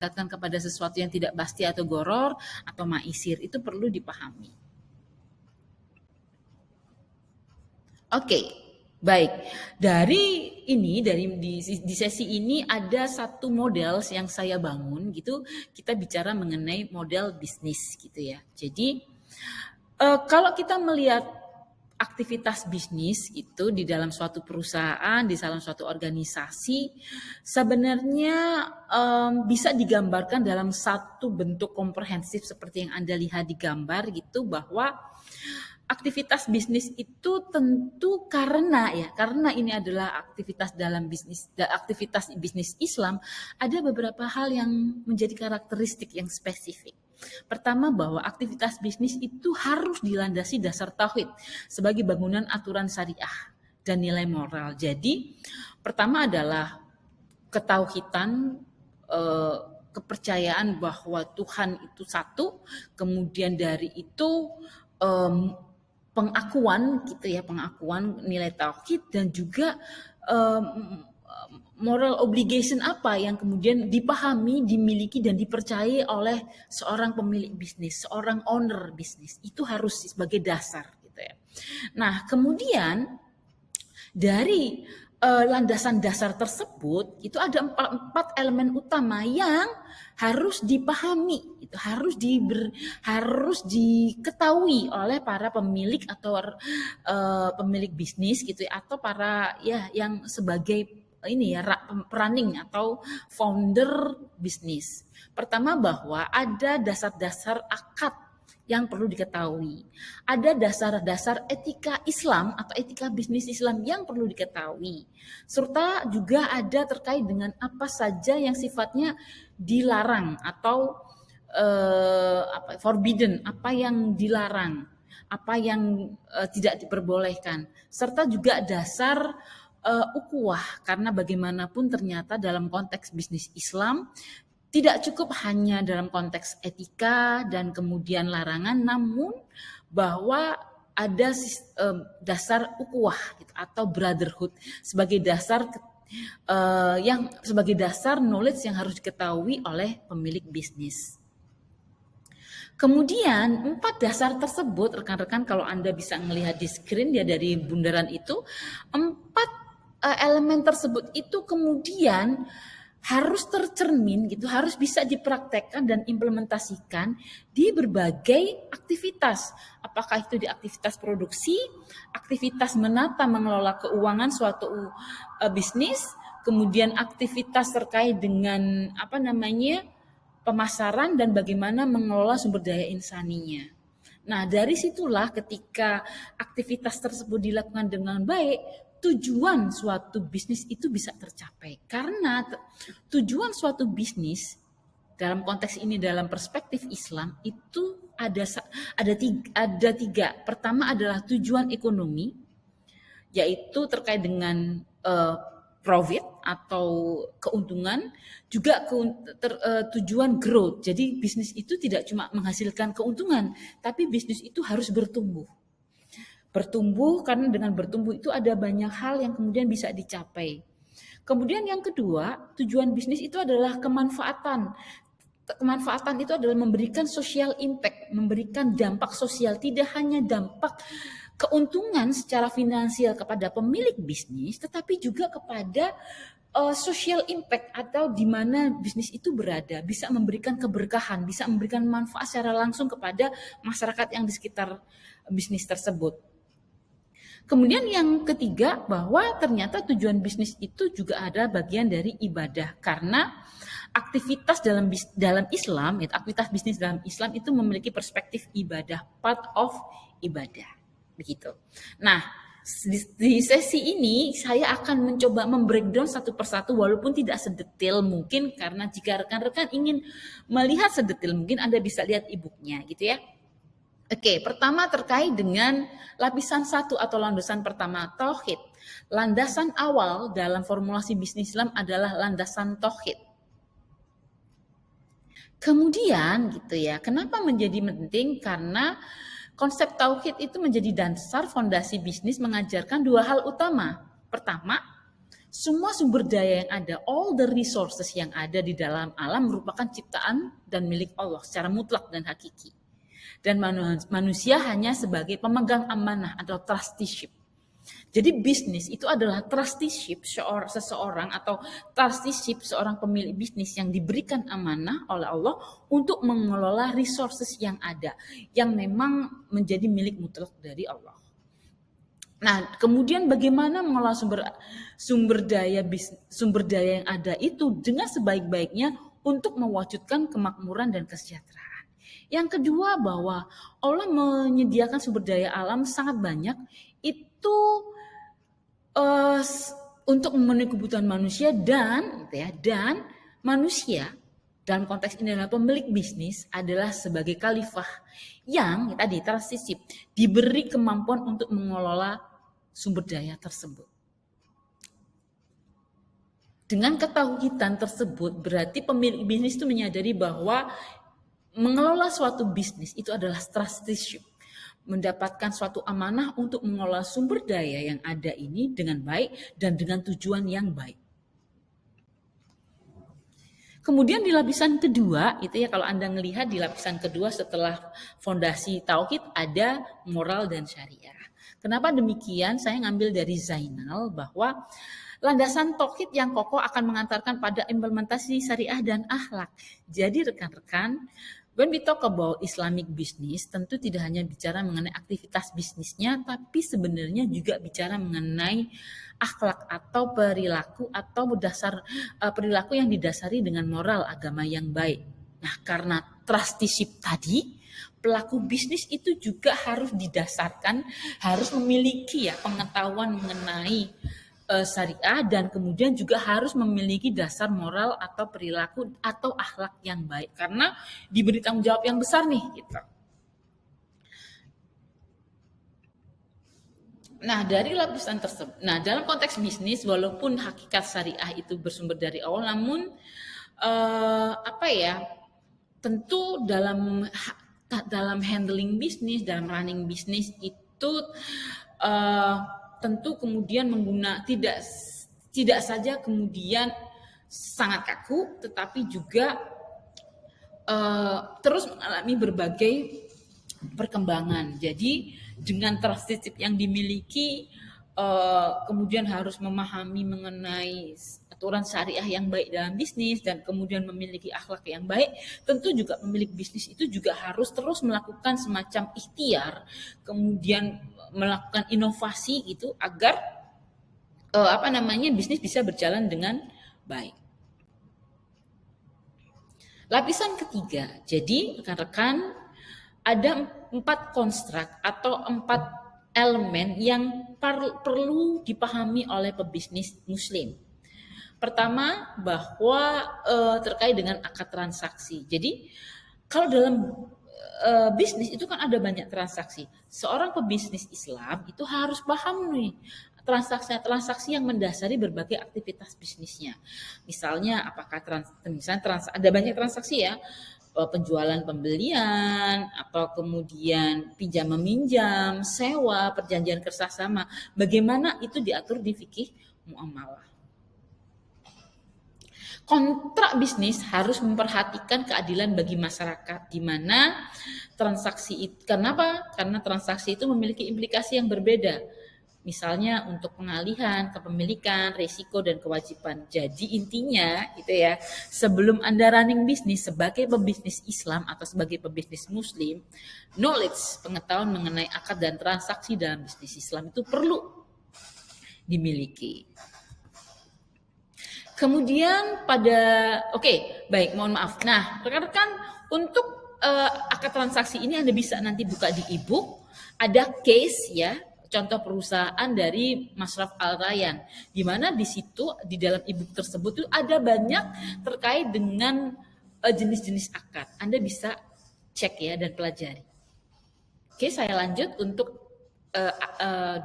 dikatakan kepada sesuatu yang tidak pasti atau goror atau maisir, itu perlu dipahami. Oke, baik. Dari di sesi ini ada satu model yang saya bangun gitu. Kita bicara mengenai model bisnis gitu ya. Jadi kalau kita melihat aktivitas bisnis itu di dalam suatu perusahaan, di dalam suatu organisasi, sebenarnya bisa digambarkan dalam satu bentuk komprehensif seperti yang Anda lihat di gambar gitu, bahwa aktivitas bisnis itu tentu karena ini adalah aktivitas dalam bisnis, aktivitas bisnis Islam, ada beberapa hal yang menjadi karakteristik yang spesifik. Pertama, bahwa aktivitas bisnis itu harus dilandasi dasar tauhid sebagai bangunan aturan syariah dan nilai moral. Jadi, pertama adalah ketauhidan, kepercayaan bahwa Tuhan itu satu, kemudian dari itu pengakuan gitu ya, pengakuan nilai tauhid, dan juga moral obligation apa yang kemudian dipahami, dimiliki, dan dipercayai oleh seorang pemilik bisnis, seorang owner bisnis. Itu harus sebagai dasar gitu ya. Nah, kemudian dari landasan dasar tersebut itu ada empat elemen utama yang harus dipahami, itu harus diketahui oleh para pemilik atau pemilik bisnis gitu ya, atau para yang sebagai running atau founder bisnis. Pertama, bahwa ada dasar-dasar akad yang perlu diketahui. Ada dasar-dasar etika Islam atau etika bisnis Islam yang perlu diketahui. Serta juga ada terkait dengan apa saja yang sifatnya dilarang atau forbidden, apa yang dilarang, apa yang tidak diperbolehkan. Serta juga dasar ukhuwah, karena bagaimanapun ternyata dalam konteks bisnis Islam tidak cukup hanya dalam konteks etika dan kemudian larangan, namun bahwa ada dasar ukhuwah gitu, atau brotherhood sebagai dasar knowledge yang harus diketahui oleh pemilik bisnis. Kemudian 4 dasar tersebut, rekan-rekan kalau Anda bisa melihat di screen ya dari bundaran itu, 4 elemen tersebut itu kemudian harus tercermin gitu, harus bisa dipraktekkan dan implementasikan di berbagai aktivitas. Apakah itu di aktivitas produksi, aktivitas menata mengelola keuangan suatu bisnis, kemudian aktivitas terkait dengan pemasaran dan bagaimana mengelola sumber daya insaninya. Nah, dari situlah ketika aktivitas tersebut dilakukan dengan baik, tujuan suatu bisnis itu bisa tercapai. Karena tujuan suatu bisnis dalam konteks ini, dalam perspektif Islam itu ada tiga. Pertama adalah tujuan ekonomi, yaitu terkait dengan profit atau keuntungan, juga tujuan growth. Jadi bisnis itu tidak cuma menghasilkan keuntungan, tapi bisnis itu harus bertumbuh. Bertumbuh, karena dengan bertumbuh itu ada banyak hal yang kemudian bisa dicapai. Kemudian yang kedua, tujuan bisnis itu adalah kemanfaatan. Kemanfaatan itu adalah memberikan social impact, memberikan dampak sosial, tidak hanya dampak keuntungan secara finansial kepada pemilik bisnis, tetapi juga kepada social impact, atau di mana bisnis itu berada, bisa memberikan keberkahan, bisa memberikan manfaat secara langsung kepada masyarakat yang di sekitar bisnis tersebut. Kemudian yang ketiga, bahwa ternyata tujuan bisnis itu juga ada bagian dari ibadah, karena aktivitas dalam Islam, aktivitas bisnis dalam Islam itu memiliki perspektif ibadah, part of ibadah, begitu. Nah, di sesi ini saya akan mencoba membreakdown satu persatu, walaupun tidak sedetail mungkin, karena jika rekan-rekan ingin melihat sedetail mungkin Anda bisa lihat e-booknya gitu ya. Oke, pertama terkait dengan lapisan 1 atau landasan pertama, tauhid. Landasan awal dalam formulasi bisnis Islam adalah landasan tauhid. Kemudian gitu ya, kenapa menjadi penting? Karena konsep tauhid itu menjadi dasar fondasi bisnis, mengajarkan 2 hal utama. Pertama, Semua sumber daya yang ada, all the resources yang ada di dalam alam merupakan ciptaan dan milik Allah secara mutlak dan hakiki. Dan manusia hanya sebagai pemegang amanah atau trusteeship. Jadi bisnis itu adalah trusteeship seseorang atau trusteeship seorang pemilik bisnis yang diberikan amanah oleh Allah untuk mengelola resources yang ada, yang memang menjadi milik mutlak dari Allah. Nah, kemudian bagaimana mengelola sumber daya yang ada itu dengan sebaik-baiknya untuk mewujudkan kemakmuran dan kesejahteraan. Yang kedua, bahwa Allah menyediakan sumber daya alam sangat banyak itu untuk memenuhi kebutuhan manusia dan manusia dalam konteks ini adalah pemilik bisnis adalah sebagai khalifah yang tadi tersisip diberi kemampuan untuk mengelola sumber daya tersebut. Dengan ketahuan tersebut berarti pemilik bisnis itu menyadari bahwa mengelola suatu bisnis itu adalah trusteeship, mendapatkan suatu amanah untuk mengelola sumber daya yang ada ini dengan baik dan dengan tujuan yang baik. Kemudian di lapisan kedua, itu ya kalau Anda melihat di lapisan kedua setelah fondasi tauhid ada moral dan syariah. Kenapa demikian? Saya ngambil dari Zainal bahwa landasan tauhid yang kokoh akan mengantarkan pada implementasi syariah dan akhlak. Jadi rekan-rekan, when we talk about Islamic business, tentu tidak hanya bicara mengenai aktivitas bisnisnya, tapi sebenarnya juga bicara mengenai akhlak atau perilaku atau dasar perilaku yang didasari dengan moral agama yang baik. Nah, karena trusteeship tadi, pelaku bisnis itu juga harus didasarkan, harus memiliki pengetahuan mengenai syariah dan kemudian juga harus memiliki dasar moral atau perilaku atau akhlak yang baik karena diberi tanggung jawab yang besar nih gitu. Nah, dari lapisan tersebut, dalam konteks bisnis walaupun hakikat syariah itu bersumber dari Allah, namun tentu dalam handling bisnis, dalam running bisnis itu tentu kemudian tidak saja kemudian sangat kaku, tetapi juga terus mengalami berbagai perkembangan. Jadi dengan trusteeship yang dimiliki, kemudian harus memahami mengenai aturan syariah yang baik dalam bisnis dan kemudian memiliki akhlak yang baik, tentu juga pemilik bisnis itu juga harus terus melakukan semacam ikhtiar, kemudian melakukan inovasi gitu agar bisnis bisa berjalan dengan baik. Lapisan ketiga, jadi rekan-rekan ada 4 konstruk atau 4 elemen yang perlu dipahami oleh pebisnis muslim. Pertama, bahwa terkait dengan akad transaksi. Jadi kalau dalam bisnis itu kan ada banyak transaksi. Seorang pebisnis Islam itu harus paham nih transaksi yang mendasari berbagai aktivitas bisnisnya. Misalnya apakah ada banyak transaksi ya, penjualan pembelian atau kemudian pinjam meminjam, sewa, perjanjian kerjasama. Bagaimana itu diatur di fikih muamalah. Kontrak bisnis harus memperhatikan keadilan bagi masyarakat, di mana transaksi itu, kenapa? Karena transaksi itu memiliki implikasi yang berbeda. Misalnya untuk pengalihan, kepemilikan, risiko dan kewajiban. Jadi intinya itu ya, sebelum Anda running bisnis sebagai pebisnis Islam atau sebagai pebisnis Muslim, knowledge, pengetahuan mengenai akad dan transaksi dalam bisnis Islam itu perlu dimiliki. Kemudian mohon maaf. Nah, rekan-rekan untuk akad transaksi ini Anda bisa nanti buka di e-book, ada case ya, contoh perusahaan dari Masraf Al Rayyan, di mana di situ di dalam e-book tersebut itu ada banyak terkait dengan jenis-jenis akad. Anda bisa cek ya dan pelajari. Oke, saya lanjut untuk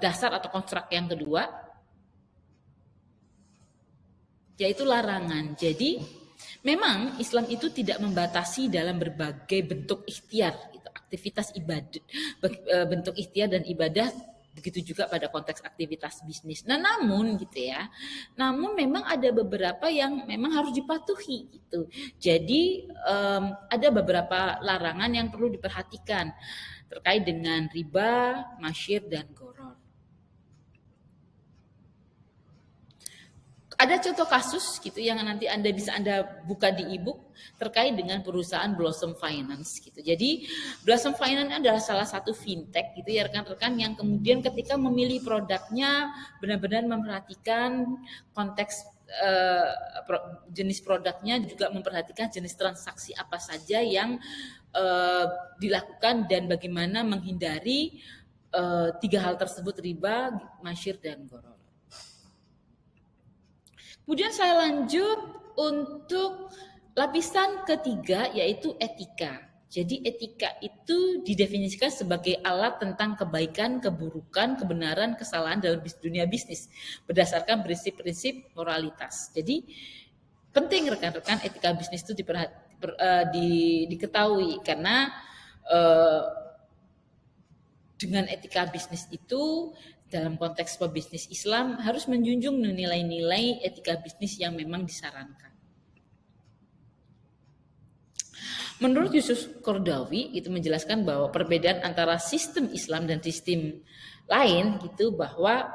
dasar atau kontrak yang kedua, yaitu larangan. Jadi memang Islam itu tidak membatasi dalam berbagai bentuk ikhtiar, gitu, aktivitas ibadah, bentuk ikhtiar dan ibadah Begitu juga pada konteks aktivitas bisnis. Nah, namun gitu ya, namun memang ada beberapa yang memang harus dipatuhi gitu. Jadi ada beberapa larangan yang perlu diperhatikan terkait dengan riba, masyir, dan gharar. Ada contoh kasus gitu yang nanti Anda buka di e-book terkait dengan perusahaan Blossom Finance gitu. Jadi Blossom Finance adalah salah satu fintech gitu ya rekan-rekan, yang kemudian ketika memilih produknya benar-benar memperhatikan konteks jenis produknya, juga memperhatikan jenis transaksi apa saja yang dilakukan dan bagaimana menghindari tiga hal tersebut, riba, masyir, dan gharar. Kemudian saya lanjut untuk lapisan ketiga, yaitu etika. Jadi etika itu didefinisikan sebagai alat tentang kebaikan, keburukan, kebenaran, kesalahan dalam dunia bisnis berdasarkan prinsip-prinsip moralitas. Jadi penting rekan-rekan etika bisnis itu diketahui, karena dengan etika bisnis itu dalam konteks pebisnis Islam harus menjunjung nilai-nilai etika bisnis yang memang disarankan. Menurut Yusuf Qaradawi itu menjelaskan bahwa perbedaan antara sistem Islam dan sistem lain gitu, bahwa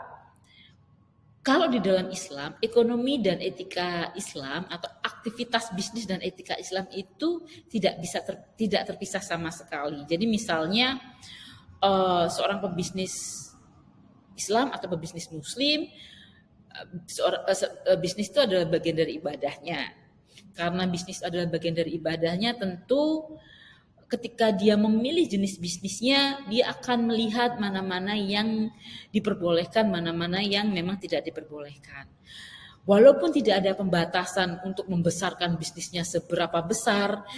kalau di dalam Islam, ekonomi dan etika Islam atau aktivitas bisnis dan etika Islam itu tidak terpisah sama sekali. Jadi misalnya seorang pebisnis Islam atau pebisnis Muslim, bisnis itu adalah bagian dari ibadahnya. Karena bisnis adalah bagian dari ibadahnya, tentu ketika dia memilih jenis bisnisnya, dia akan melihat mana-mana yang diperbolehkan, mana-mana yang memang tidak diperbolehkan. Walaupun tidak ada pembatasan untuk membesarkan bisnisnya seberapa besar,